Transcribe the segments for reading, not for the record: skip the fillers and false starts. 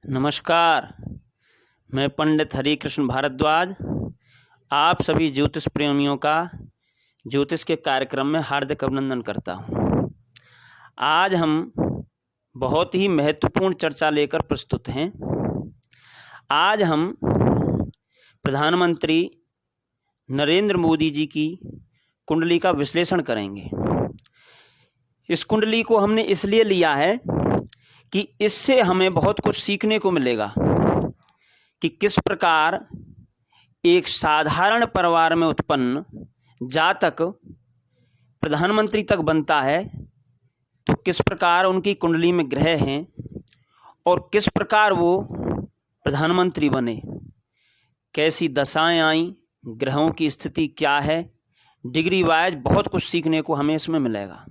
नमस्कार। मैं पंडित हरिकृष्ण भारद्वाज आप सभी ज्योतिष प्रेमियों का ज्योतिष के कार्यक्रम में हार्दिक अभिनंदन करता हूँ। आज हम बहुत ही महत्वपूर्ण चर्चा लेकर प्रस्तुत हैं। आज हम प्रधानमंत्री नरेंद्र मोदी जी की कुंडली का विश्लेषण करेंगे। इस कुंडली को हमने इसलिए लिया है कि इससे हमें बहुत कुछ सीखने को मिलेगा कि किस प्रकार एक साधारण परिवार में उत्पन्न जातक प्रधानमंत्री तक बनता है, तो किस प्रकार उनकी कुंडली में ग्रह हैं और किस प्रकार वो प्रधानमंत्री बने, कैसी दशाएं आईं, ग्रहों की स्थिति क्या है, डिग्री वाइज बहुत कुछ सीखने को हमें इसमें मिलेगा।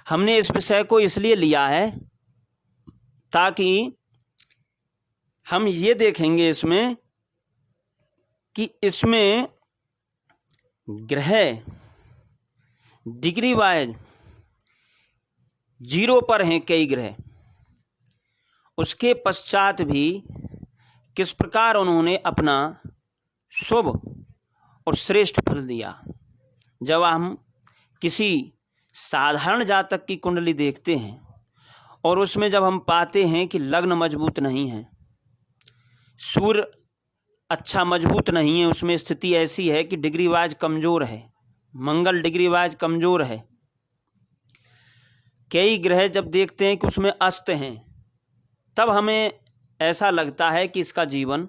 हमने इस विषय को इसलिए लिया है ताकि हम ये देखेंगे इसमें कि इसमें ग्रह डिग्री वाइज 0 पर हैं कई ग्रह, उसके पश्चात भी किस प्रकार उन्होंने अपना शुभ और श्रेष्ठ फल दिया। जब हम किसी साधारण जातक की कुंडली देखते हैं और उसमें जब हम पाते हैं कि लग्न मजबूत नहीं है, सूर्य अच्छा मजबूत नहीं है, उसमें स्थिति ऐसी है कि डिग्री वाइज कमज़ोर है, मंगल डिग्री वाइज कमज़ोर है, कई ग्रह जब देखते हैं कि उसमें अस्त हैं, तब हमें ऐसा लगता है कि इसका जीवन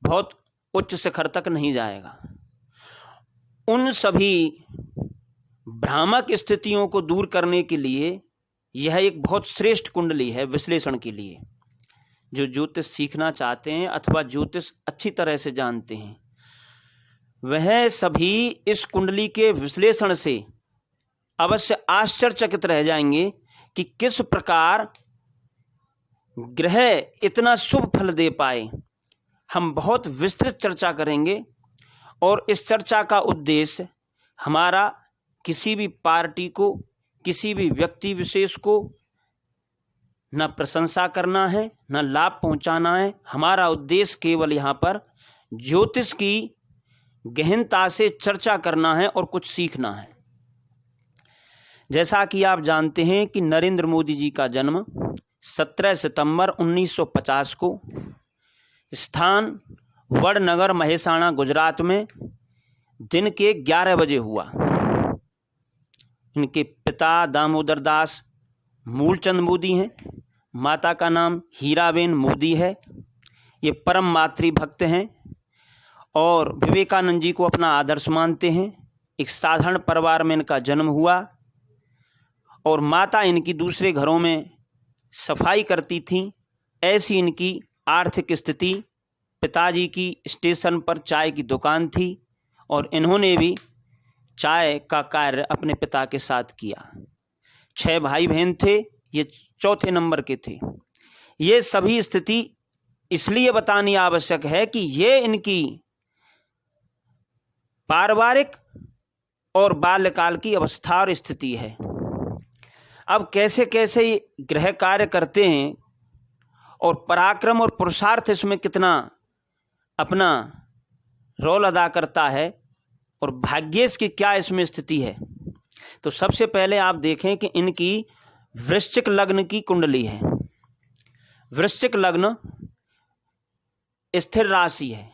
बहुत उच्च शिखर तक नहीं जाएगा। उन सभी भ्रामक स्थितियों को दूर करने के लिए यह एक बहुत श्रेष्ठ कुंडली है विश्लेषण के लिए। जो ज्योतिष सीखना चाहते हैं अथवा ज्योतिष अच्छी तरह से जानते हैं, वह सभी इस कुंडली के विश्लेषण से अवश्य आश्चर्यचकित रह जाएंगे कि किस प्रकार ग्रह इतना शुभ फल दे पाए। हम बहुत विस्तृत चर्चा करेंगे और इस चर्चा का उद्देश्य हमारा किसी भी पार्टी को, किसी भी व्यक्ति विशेष को न प्रशंसा करना है, न लाभ पहुंचाना है। हमारा उद्देश्य केवल यहाँ पर ज्योतिष की गहनता से चर्चा करना है और कुछ सीखना है। जैसा कि आप जानते हैं कि नरेंद्र मोदी जी का जन्म 17 सितंबर 1950 को स्थान वडनगर महेसाणा गुजरात में दिन के 11 बजे हुआ। इनके पिता दामोदर दास मूलचंद मोदी हैं, माता का नाम हीराबेन मोदी है। ये परम मातृभक्त हैं और विवेकानंद जी को अपना आदर्श मानते हैं। एक साधारण परिवार में इनका जन्म हुआ और माता इनकी दूसरे घरों में सफाई करती थीं। ऐसी इनकी आर्थिक स्थिति, पिताजी की स्टेशन पर चाय की दुकान थी और इन्होंने भी चाय का कार्य अपने पिता के साथ किया। 6 भाई बहन थे, ये चौथे नंबर के थे। ये सभी स्थिति इसलिए बतानी आवश्यक है कि ये इनकी पारिवारिक और बाल्यकाल की अवस्था और स्थिति है। अब कैसे कैसे ग्रह कार्य करते हैं और पराक्रम और पुरुषार्थ इसमें कितना अपना रोल अदा करता है और भाग्येश की क्या इसमें स्थिति है। तो सबसे पहले आप देखें कि इनकी वृश्चिक लग्न की कुंडली है। वृश्चिक लग्न स्थिर राशि है।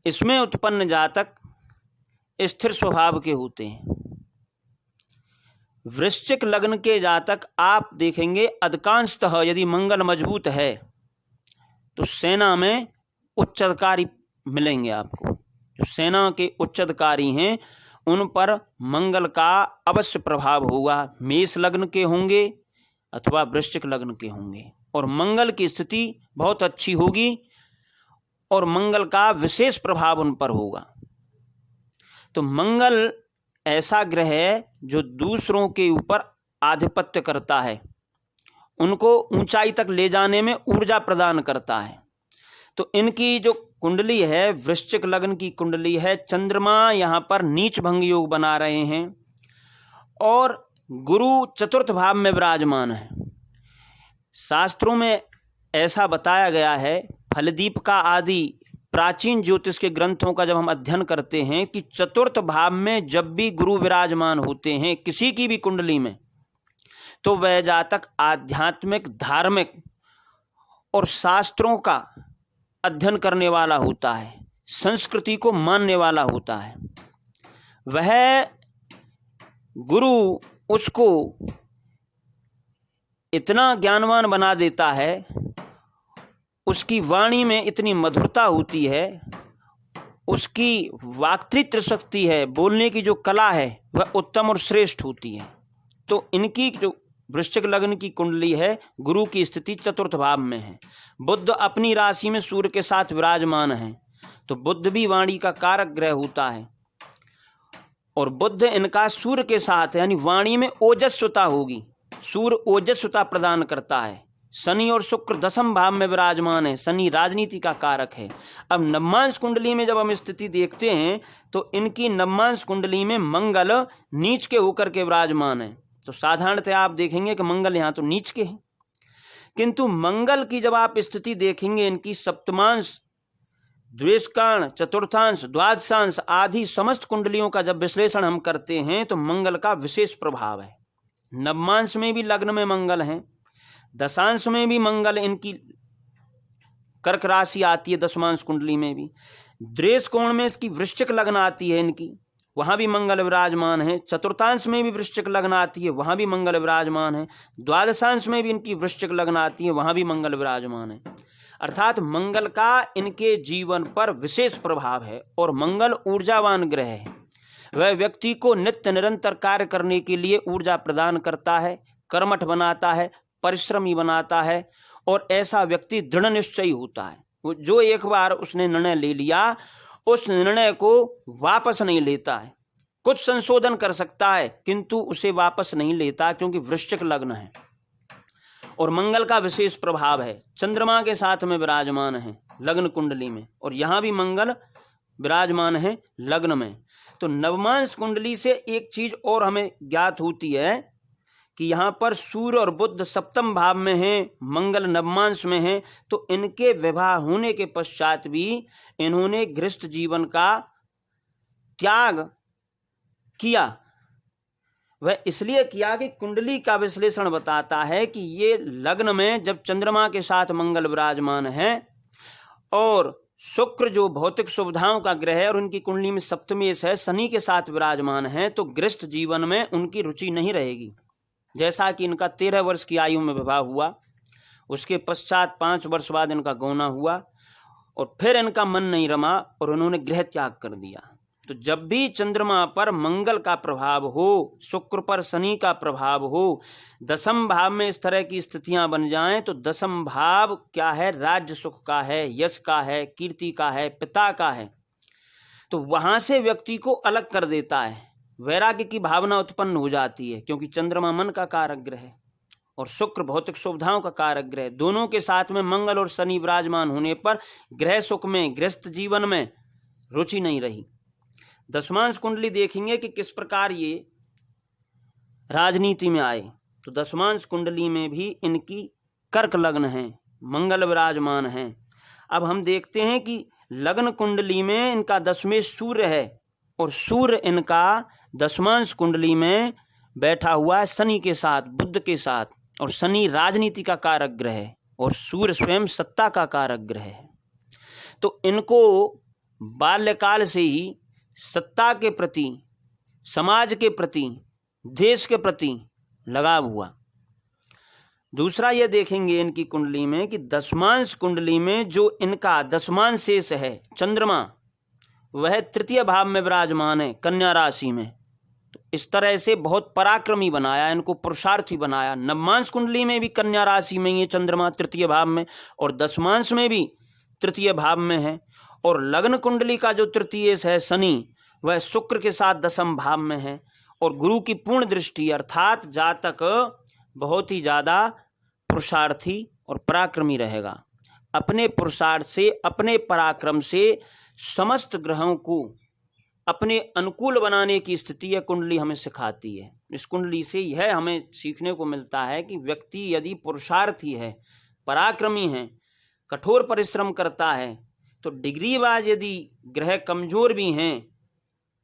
इसमें उत्पन्न जातक स्थिर स्वभाव के होते हैं। वृश्चिक लग्न के जातक आप देखेंगे अधिकांशतः यदि मंगल मजबूत है तो सेना में उच्च अधिकारी मिलेंगे आपको। जो सेना के उच्च अधिकारी हैं उन पर मंगल का अवश्य प्रभाव होगा। मेष लग्न के होंगे अथवा वृश्चिक लग्न के होंगे और मंगल की स्थिति बहुत अच्छी होगी और मंगल का विशेष प्रभाव उन पर होगा। तो मंगल ऐसा ग्रह है जो दूसरों के ऊपर आधिपत्य करता है, उनको ऊंचाई तक ले जाने में ऊर्जा प्रदान करता है। तो इनकी जो कुंडली है वृश्चिक लग्न की कुंडली है, चंद्रमा यहाँ पर नीच भंग योग बना रहे हैं और गुरु चतुर्थ भाव में विराजमान है। शास्त्रों में ऐसा बताया गया है फलदीप का आदि प्राचीन ज्योतिष के ग्रंथों का जब हम अध्ययन करते हैं कि चतुर्थ भाव में जब भी गुरु विराजमान होते हैं किसी की भी कुंडली में, तो वह जातक आध्यात्मिक, धार्मिक और शास्त्रों का अध्ययन करने वाला होता है, संस्कृति को मानने वाला होता है। वह गुरु उसको इतना ज्ञानवान बना देता है, उसकी वाणी में इतनी मधुरता होती है, उसकी वाक्तृत्व शक्ति है, बोलने की जो कला है वह उत्तम और श्रेष्ठ होती है। तो इनकी जो वृश्चिक लग्न की कुंडली है, गुरु की स्थिति चतुर्थ भाव में है। बुध अपनी राशि में सूर्य के साथ विराजमान है, तो बुध भी वाणी का कारक ग्रह होता है, और बुध इनका सूर्य के साथ यानी वाणी में ओजस्वता होगी। सूर्य ओजस्वता प्रदान करता है। शनि और शुक्र दसम भाव में विराजमान है। शनि राजनीति का कारक है। अब नवमांश कुंडली में जब हम स्थिति देखते हैं तो इनकी नवमांश कुंडली में मंगल नीच के होकर के विराजमान है। तो साधारणतः आप देखेंगे कि मंगल यहाँ तो नीच के है, किंतु मंगल की जब आप स्थिति देखेंगे इनकी सप्तमांश, द्वेषकाण, चतुर्थांश, द्वादशांश आदि समस्त कुंडलियों का जब विश्लेषण हम करते हैं तो मंगल का विशेष प्रभाव है। नवमांश में भी लग्न में मंगल है, दशांश में भी मंगल इनकी कर्क राशि आती है, दशमांश कुंडली में भी। द्वेष कोण में इसकी वृश्चिक लग्न आती है इनकी, वहां भी मंगल विराजमान है। चतुर्थांश में भी वृश्चिक लग्न आती है, वहां भी मंगल विराजमान है। द्वादशांश में भी इनकी वृश्चिक लग्न आती है, वहां भी मंगल विराजमान है। अर्थात मंगल का इनके जीवन पर विशेष प्रभाव है। और मंगल ऊर्जावान ग्रह है, वह व्यक्ति को नित्य निरंतर कार्य करने के लिए ऊर्जा प्रदान करता है, कर्मठ बनाता है, परिश्रमी बनाता है, और ऐसा व्यक्ति दृढ़ निश्चयी होता है। जो एक बार उसने निर्णय ले लिया उस निर्णय को वापस नहीं लेता है। कुछ संशोधन कर सकता है किंतु उसे वापस नहीं लेता, क्योंकि वृश्चिक लग्न है। और मंगल का विशेष प्रभाव है, चंद्रमा के साथ में विराजमान है लग्न कुंडली में, और यहां भी मंगल विराजमान है लग्न में। तो नवमांश कुंडली से एक चीज और हमें ज्ञात होती है कि यहाँ पर सूर्य और बुध सप्तम भाव में हैं, मंगल नवमांश में हैं। तो इनके विवाह होने के पश्चात भी इन्होंने गृहस्थ जीवन का त्याग किया। वह इसलिए किया कि कुंडली का विश्लेषण बताता है कि ये लग्न में जब चंद्रमा के साथ मंगल विराजमान है और शुक्र जो भौतिक सुविधाओं का ग्रह है और उनकी कुंडली में सप्तमेश है, शनि के साथ विराजमान है, तो गृहस्थ जीवन में उनकी रुचि नहीं रहेगी। जैसा कि इनका 13 वर्ष की आयु में विवाह हुआ, उसके पश्चात 5 वर्ष बाद इनका गौना हुआ, और फिर इनका मन नहीं रमा और उन्होंने गृह त्याग कर दिया। तो जब भी चंद्रमा पर मंगल का प्रभाव हो, शुक्र पर शनि का प्रभाव हो, दसम भाव में इस तरह की स्थितियां बन जाएं, तो दसम भाव क्या है? राज्य सुख का है, यश का है, कीर्ति का है, पिता का है। तो वहां से व्यक्ति को अलग कर देता है, वैराग्य की भावना उत्पन्न हो जाती है, क्योंकि चंद्रमा मन का कारक ग्रह है और शुक्र भौतिक सुविधाओं का कारक ग्रह। दोनों के साथ में मंगल और शनि विराजमान होने पर गृह सुख में, गृहस्थ जीवन में रुचि नहीं रही। दशमांश कुंडली देखेंगे कि किस प्रकार ये राजनीति में आए। तो दशमांश कुंडली में भी इनकी कर्क लग्न है, मंगल विराजमान है। अब हम देखते हैं कि लग्न कुंडली में इनका दशमेश सूर्य है और सूर्य इनका दशमांश कुंडली में बैठा हुआ है शनि के साथ, बुध के साथ, और शनि राजनीति का कारक ग्रह है और सूर्य स्वयं सत्ता का कारक ग्रह है। तो इनको बाल्यकाल से ही सत्ता के प्रति, समाज के प्रति, देश के प्रति लगाव हुआ। दूसरा ये देखेंगे इनकी कुंडली में कि दशमांश कुंडली में जो इनका दशमांश शेष है चंद्रमा, वह तृतीय भाव में विराजमान है कन्या राशि में। तो इस तरह से बहुत पराक्रमी बनाया, इनको पुरुषार्थी बनाया। नवमांश कुंडली में भी कन्या राशि में ये चंद्रमा तृतीय भाव में, और दशमांश में भी तृतीय भाव में है। और लग्न कुंडली का जो तृतीय है शनि, वह शुक्र के साथ दशम भाव में है और गुरु की पूर्ण दृष्टि, अर्थात जातक बहुत ही ज़्यादा पुरुषार्थी और पराक्रमी रहेगा। अपने पुरुषार्थ से, अपने पराक्रम से समस्त ग्रहों को अपने अनुकूल बनाने की स्थिति यह कुंडली हमें सिखाती है। इस कुंडली से यह हमें सीखने को मिलता है कि व्यक्ति यदि पुरुषार्थी है, पराक्रमी है, कठोर परिश्रम करता है, तो डिग्रीवाज यदि ग्रह कमजोर भी हैं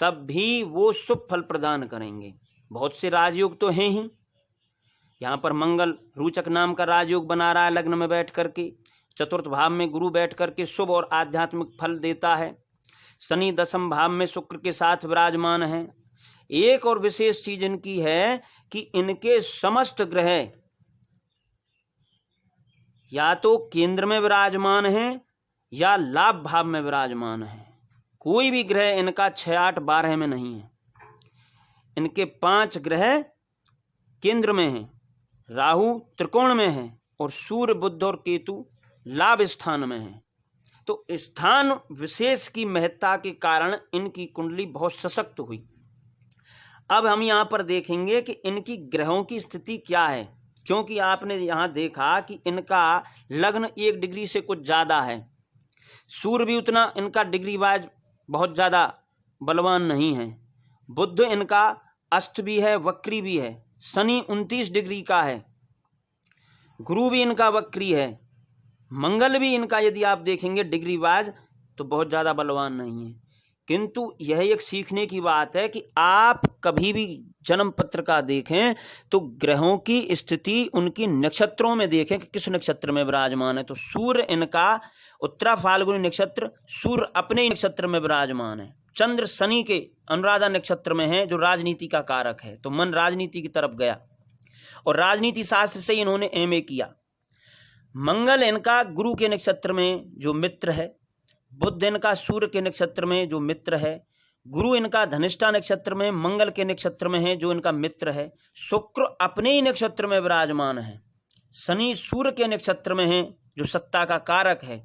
तब भी वो शुभ फल प्रदान करेंगे। बहुत से राजयोग तो हैं ही। यहाँ पर मंगल रोचक नाम का राजयोग बना रहा है लग्न में बैठ करके, चतुर्थ भाव में गुरु बैठ करके शुभ और आध्यात्मिक फल देता है। शनि दसम भाव में शुक्र के साथ विराजमान है। एक और विशेष चीज इनकी है कि इनके समस्त ग्रह या तो केंद्र में विराजमान हैं या लाभ भाव में विराजमान है। कोई भी ग्रह इनका 6, 8, 12 में नहीं है। इनके 5 ग्रह केंद्र में हैं, राहु त्रिकोण में है और सूर्य बुध और केतु लाभ स्थान में है। तो स्थान विशेष की महत्ता के कारण इनकी कुंडली बहुत सशक्त हुई। अब हम यहाँ पर देखेंगे कि इनकी ग्रहों की स्थिति क्या है, क्योंकि आपने यहाँ देखा कि इनका लग्न 1 डिग्री से कुछ ज़्यादा है। सूर्य भी उतना इनका डिग्री वाइज बहुत ज़्यादा बलवान नहीं है। बुध इनका अस्त भी है, वक्री भी है। शनि 29 डिग्री का है। गुरु भी इनका वक्री है। मंगल भी इनका यदि आप देखेंगे डिग्री वाइज तो बहुत ज़्यादा बलवान नहीं है। किंतु यह एक सीखने की बात है कि आप कभी भी जन्म पत्र का देखें तो ग्रहों की स्थिति उनकी नक्षत्रों में देखें कि किस नक्षत्र में विराजमान है। तो सूर्य इनका उत्तरा फाल्गुनी नक्षत्र, सूर्य अपने ही नक्षत्र में विराजमान है। चंद्र शनि के अनुराधा नक्षत्र में है जो राजनीति का कारक है। तो मन राजनीति की तरफ गया और राजनीति शास्त्र से इन्होंने एमए किया। मंगल इनका गुरु के नक्षत्र में जो मित्र है, बुध इनका सूर्य के नक्षत्र में जो मित्र है, गुरु इनका धनिष्ठा नक्षत्र में मंगल के नक्षत्र में है जो इनका मित्र है। शुक्र अपने ही नक्षत्र में विराजमान है। शनि सूर्य के नक्षत्र में है जो सत्ता का कारक है।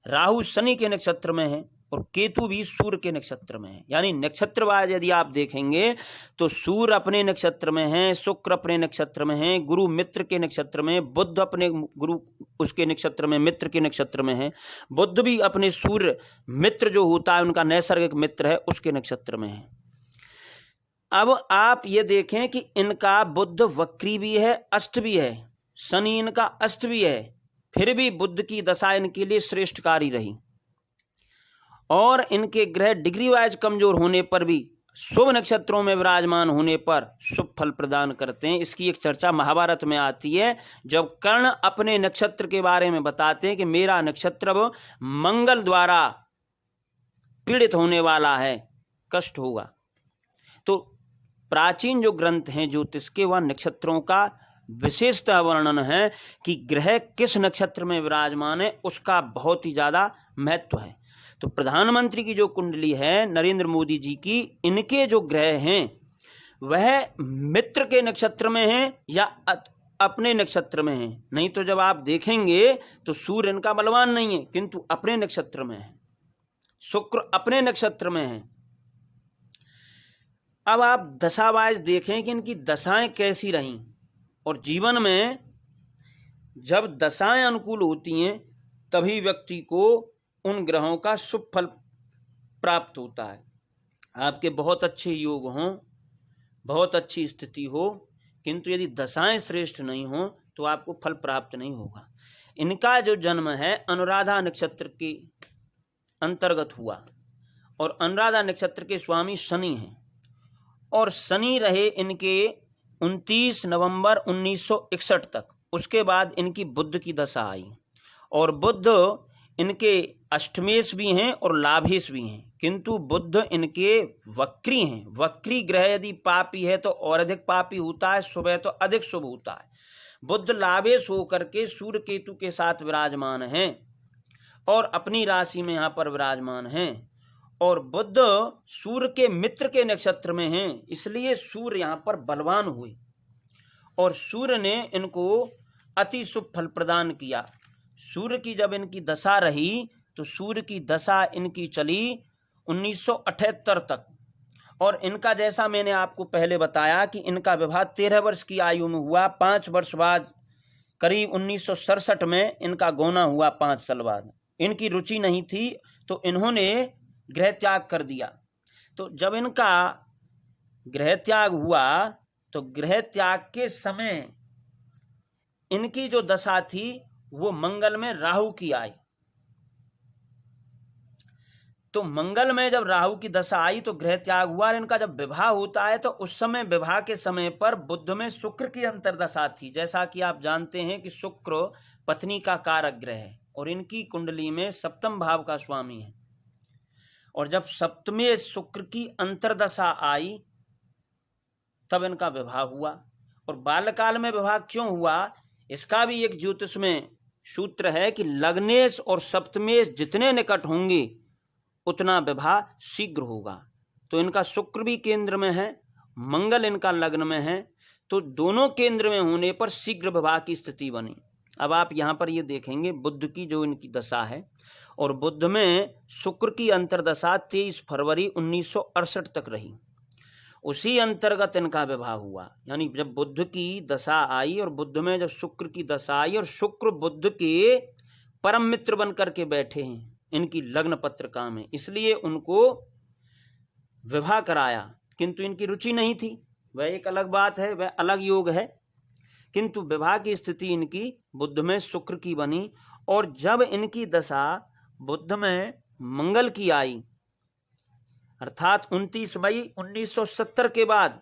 राहु शनि के नक्षत्र में है और केतु भी सूर्य के नक्षत्र में है। यानी नक्षत्रवार यदि आप देखेंगे तो सूर्य अपने नक्षत्र में है, शुक्र अपने नक्षत्र में है, गुरु मित्र के नक्षत्र में, बुध अपने गुरु उसके नक्षत्र में, मित्र के नक्षत्र में है। बुध भी अपने सूर्य मित्र जो होता है उनका नैसर्गिक मित्र है उसके नक्षत्र में है। अब आप ये देखें कि इनका बुध वक्री भी है, अस्त भी है। शनि इनका अस्त भी है, फिर भी बुध की दशा इनके लिए श्रेष्ठकारी रही। और इनके ग्रह डिग्री वाइज कमजोर होने पर भी शुभ नक्षत्रों में विराजमान होने पर शुभ फल प्रदान करते हैं। इसकी एक चर्चा महाभारत में आती है जब कर्ण अपने नक्षत्र के बारे में बताते हैं कि मेरा नक्षत्र अब मंगल द्वारा पीड़ित होने वाला है, कष्ट होगा। तो प्राचीन जो ग्रंथ हैं ज्योतिष के, वह नक्षत्रों का विशेषतः वर्णन है कि ग्रह किस नक्षत्र में विराजमान है उसका बहुत ही ज्यादा महत्व है। तो प्रधानमंत्री की जो कुंडली है नरेंद्र मोदी जी की, इनके जो ग्रह हैं वह मित्र के नक्षत्र में हैं या अपने नक्षत्र में हैं। नहीं तो जब आप देखेंगे तो सूर्य इनका बलवान नहीं है किंतु अपने नक्षत्र में है, शुक्र अपने नक्षत्र में है। अब आप दशावाइज देखें कि इनकी दशाएं कैसी रहीं, और जीवन में जब दशाएं अनुकूल होती हैं तभी व्यक्ति को उन ग्रहों का शुभ फल प्राप्त होता है। आपके बहुत अच्छे योग हों, बहुत अच्छी स्थिति हो, किंतु यदि दशाएं श्रेष्ठ नहीं हो तो आपको फल प्राप्त नहीं होगा। इनका जो जन्म है अनुराधा नक्षत्र के अंतर्गत हुआ और अनुराधा नक्षत्र के स्वामी शनि हैं और शनि रहे इनके 29 नवंबर 1961 तक। उसके बाद इनकी बुध की दशा आई और बुध इनके अष्टमेश भी हैं और लाभेश भी हैं, किंतु बुध इनके वक्री हैं। वक्री ग्रह यदि पापी है तो और अधिक पापी होता है, शुभ है तो अधिक शुभ होता है। बुध लाभेश होकर के सूर्य केतु के साथ विराजमान हैं और अपनी राशि में यहाँ पर विराजमान हैं और बुध सूर्य के मित्र के नक्षत्र में हैं, इसलिए सूर्य यहाँ पर बलवान हुए और सूर्य ने इनको अति शुभ फल प्रदान किया। सूर्य की जब इनकी दशा रही तो सूर्य की दशा इनकी चली 1978 तक और इनका जैसा मैंने आपको पहले बताया कि इनका विवाह 13 वर्ष की आयु में हुआ। 5 वर्ष बाद करीब 1967 में इनका गौना हुआ। 5 साल बाद इनकी रुचि नहीं थी तो इन्होंने गृह त्याग कर दिया। तो जब इनका गृह त्याग हुआ तो गृह त्याग के समय इनकी जो दशा थी वो मंगल में राहु की आई। तो मंगल में जब राहु की दशा आई तो ग्रह त्याग हुआ। और इनका जब विवाह होता है तो उस समय विवाह के समय पर बुध में शुक्र की अंतर्दशा थी। जैसा कि आप जानते हैं कि शुक्र पत्नी का कारक ग्रह है और इनकी कुंडली में सप्तम भाव का स्वामी है। और जब सप्तमे शुक्र की अंतर्दशा आई तब इनका विवाह हुआ। और बाल्यकाल में विवाह क्यों हुआ, इसका भी एक ज्योतिष में सूत्र है कि लग्नेश और सप्तमेश जितने निकट होंगे उतना विवाह शीघ्र होगा। तो इनका शुक्र भी केंद्र में है, मंगल इनका लग्न में है, तो दोनों केंद्र में होने पर शीघ्र विवाह की स्थिति बनी। अब आप यहाँ पर ये देखेंगे बुध की जो इनकी दशा है, और बुध में शुक्र की अंतर्दशा 23 फरवरी 1968 तक रही। उसी अंतर्गत इनका विवाह हुआ। यानी जब बुध की दशा आई और बुध में जब शुक्र की दशा आई और शुक्र बुध के परम मित्र बन करके बैठे हैं इनकी लग्न पत्रिका में, इसलिए उनको विवाह कराया। किंतु इनकी रुचि नहीं थी, वह एक अलग बात है, वह अलग योग है। किंतु विवाह की स्थिति इनकी बुध में शुक्र की बनी। और जब इनकी दशा बुध में मंगल की आई, अर्थात 29 मई 1970 के बाद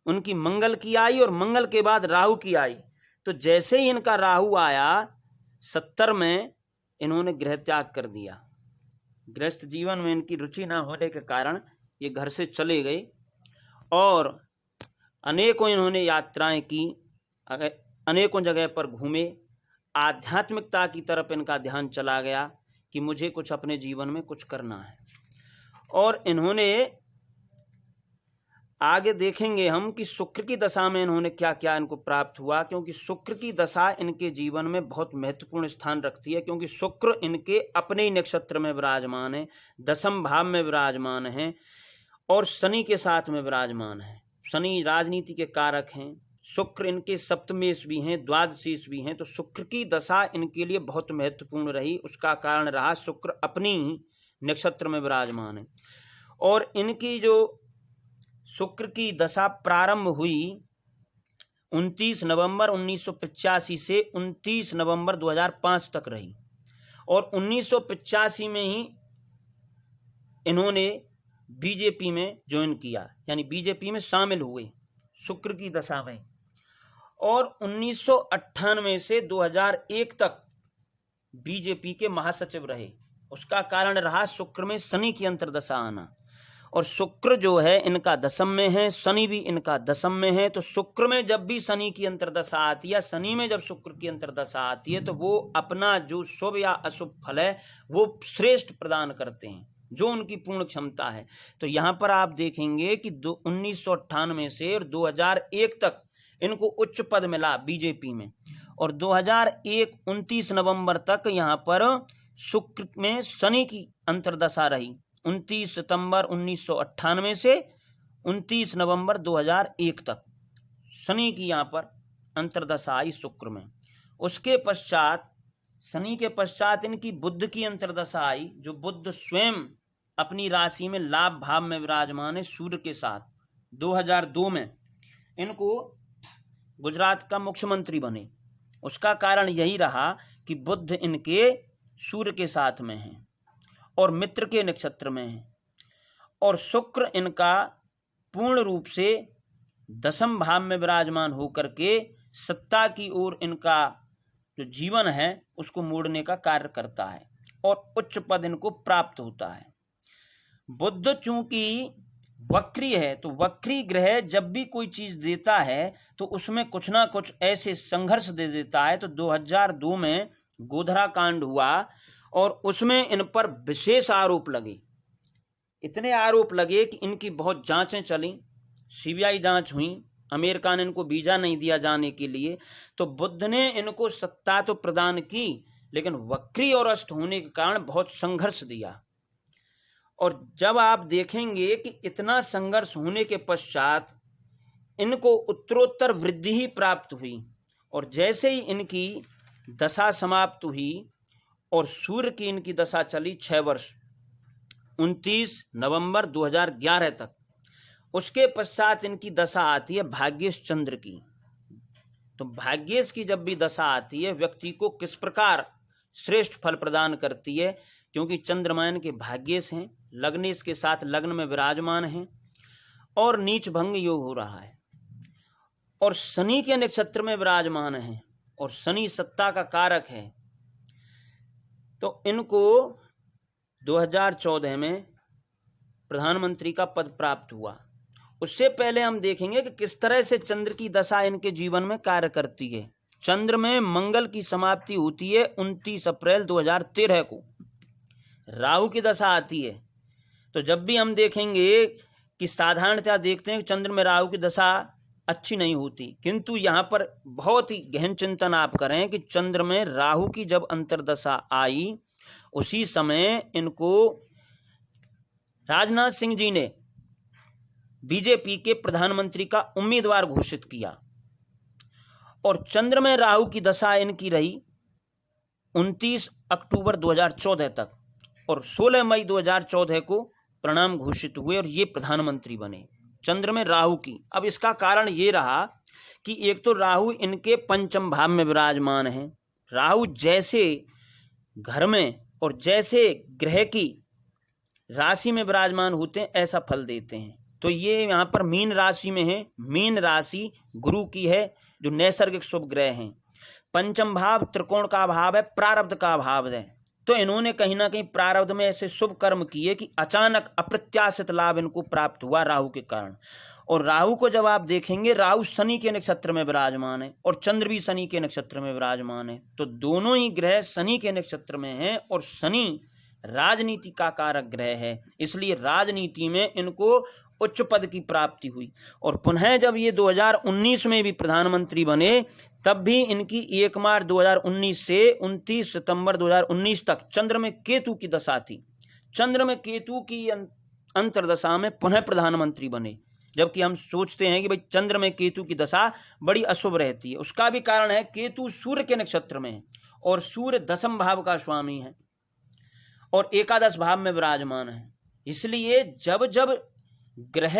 उनकी मंगल की आई और मंगल के बाद राहु की आई। तो जैसे ही इनका राहु आया 70 में इन्होंने गृह त्याग कर दिया। गृहस्थ जीवन में इनकी रुचि न होने के कारण ये घर से चले गए और अनेकों इन्होंने यात्राएं की, अनेकों जगह पर घूमे। आध्यात्मिकता की तरफ इनका ध्यान चला गया कि मुझे कुछ अपने जीवन में कुछ करना है। और इन्होंने आगे देखेंगे हम कि शुक्र की दशा में इन्होंने क्या क्या इनको प्राप्त हुआ, क्योंकि शुक्र की दशा इनके जीवन में बहुत महत्वपूर्ण स्थान रखती है। क्योंकि शुक्र इनके अपने ही नक्षत्र में विराजमान है, दशम भाव में विराजमान है और शनि के साथ में विराजमान है। शनि राजनीति के कारक हैं, शुक्र इनके सप्तमेश भी हैं, द्वादशीश भी हैं। तो शुक्र की दशा इनके लिए बहुत महत्वपूर्ण रही। उसका कारण रहा शुक्र अपनी ही नक्षत्र में विराजमान है। और इनकी जो शुक्र की दशा प्रारंभ हुई 29 नवंबर 1985 से 29 नवंबर 2005 तक रही। और 1985 में ही इन्होंने बीजेपी में ज्वाइन किया, यानी बीजेपी में शामिल हुए शुक्र की दशा में। और 1998 से 2001 तक बीजेपी के महासचिव रहे। उसका कारण रहा शुक्र में शनि की अंतर्दशा आना। और शुक्र जो है इनका दशम में है, शनि भी इनका दशम में है। तो शुक्र में जब भी शनि की अंतर्दशा आती है, शनि में जब शुक्र की अंतर्दशा आती है, तो वो अपना जो शुभ या अशुभ फल है वो श्रेष्ठ प्रदान करते हैं, जो उनकी पूर्ण क्षमता है। तो यहाँ पर आप देखेंगे कि 1998 से और 2001 तक इनको उच्च पद मिला बीजेपी में। और 2001 29 नवंबर तक यहाँ पर शुक्र में शनि की अंतर्दशा रही, 29 सितंबर 1998 से 29 नवंबर 2001 तक शनि की यहाँ पर अंतर्दशा आई शुक्र में। उसके पश्चात शनि के पश्चात इनकी बुध की अंतर्दशा आई, जो बुध स्वयं अपनी राशि में लाभ भाव में विराजमान है सूर्य के साथ। 2002 में इनको गुजरात का मुख्यमंत्री बने। उसका कारण यही रहा कि बुध इनके सूर्य के साथ में है और मित्र के नक्षत्र में है। और शुक्र इनका पूर्ण रूप से दशम भाव में विराजमान होकर के सत्ता की ओर इनका जो जीवन है उसको मोड़ने का कार्य करता है और उच्च पद इनको प्राप्त होता है। बुध चूंकि वक्री है, तो वक्री ग्रह जब भी कोई चीज देता है तो उसमें कुछ ना कुछ ऐसे संघर्ष दे देता है। तो 2002 में गोधरा कांड हुआ और उसमें इन पर विशेष आरोप लगे। इतने आरोप लगे कि इनकी बहुत जांचें चली, सीबीआई जांच हुई, अमेरिका ने इनको वीजा नहीं दिया जाने के लिए। तो बुध ने इनको सत्ता तो प्रदान की, लेकिन वक्री और अस्त होने के कारण बहुत संघर्ष दिया। और जब आप देखेंगे कि इतना संघर्ष होने के पश्चात इनको उत्तरोत्तर वृद्धि ही प्राप्त हुई। और जैसे ही इनकी दशा समाप्त हुई और सूर्य की इनकी दशा चली 6 वर्ष 29 नवंबर 2011 तक, उसके पश्चात इनकी दशा आती है भाग्येश चंद्र की। तो भाग्येश की जब भी दशा आती है व्यक्ति को किस प्रकार श्रेष्ठ फल प्रदान करती है, क्योंकि चंद्रमा इनके भाग्येश हैं, लग्नेश के साथ लग्न में विराजमान हैं और नीच भंग योग हो रहा है और शनि के नक्षत्र में विराजमान हैं और शनि सत्ता का कारक है। तो इनको 2014 में प्रधानमंत्री का पद प्राप्त हुआ। उससे पहले हम देखेंगे कि किस तरह से चंद्र की दशा इनके जीवन में कार्य करती है। चंद्र में मंगल की समाप्ति होती है 29 अप्रैल 2013 को। राहु की दशा आती है। तो जब भी हम देखेंगे कि साधारणतः देखते हैं कि चंद्र में राहु की दशा अच्छी नहीं होती, किंतु यहाँ पर बहुत ही गहन चिंतन आप करें कि चंद्र में राहु की जब अंतर्दशा आई उसी समय इनको राजनाथ सिंह जी ने बीजेपी के प्रधानमंत्री का उम्मीदवार घोषित किया और चंद्र में राहु की दशा इनकी रही 29 अक्टूबर 2014 तक और 16 मई 2014 को परिणाम घोषित हुए और ये प्रधानमंत्री बने चंद्र में राहु की। अब इसका कारण ये रहा कि एक तो राहु इनके पंचम भाव में विराजमान है। राहु जैसे घर में और जैसे ग्रह की राशि में विराजमान होते हैं ऐसा फल देते हैं। तो ये यहाँ पर मीन राशि में है। मीन राशि गुरु की है जो नैसर्गिक शुभ ग्रह हैं। पंचम भाव त्रिकोण का भाव है, प्रारब्ध का भाव है। तो इन्होंने कहीं ना कहीं प्रारब्ध में ऐसे शुभ कर्म किए कि अचानक अप्रत्याशित लाभ इनको प्राप्त हुआ राहु के कारण। और राहु को जब आप देखेंगे, राहु शनि के नक्षत्र में विराजमान है और चंद्र भी शनि के नक्षत्र में विराजमान है। तो दोनों ही ग्रह शनि के नक्षत्र में हैं और शनि राजनीति का कारक ग्रह है, इसलिए राजनीति में इनको उच्च पद की प्राप्ति हुई। और पुनः जब ये 2019 में भी प्रधानमंत्री बने तब भी इनकी 1 मार्च 2019 से 29 सितंबर 2019 तक चंद्र में केतु की दशा थी। चंद्र में केतु की अंतर्दशा में पुनः प्रधानमंत्री बने, जबकि हम सोचते हैं कि भाई चंद्र में केतु की दशा बड़ी अशुभ रहती है। उसका भी कारण है केतु सूर्य के नक्षत्र में है और सूर्य दशम भाव का स्वामी है और एकादश भाव में विराजमान है। इसलिए जब जब ग्रह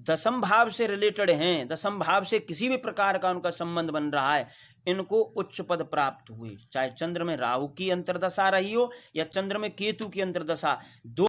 दशम भाव से रिलेटेड हैं, दशम भाव से किसी भी प्रकार का उनका संबंध बन रहा है, इनको उच्च पद प्राप्त हुए, चाहे चंद्र में राहु की अंतर्दशा रही हो या चंद्र में केतु की अंतर्दशा। दो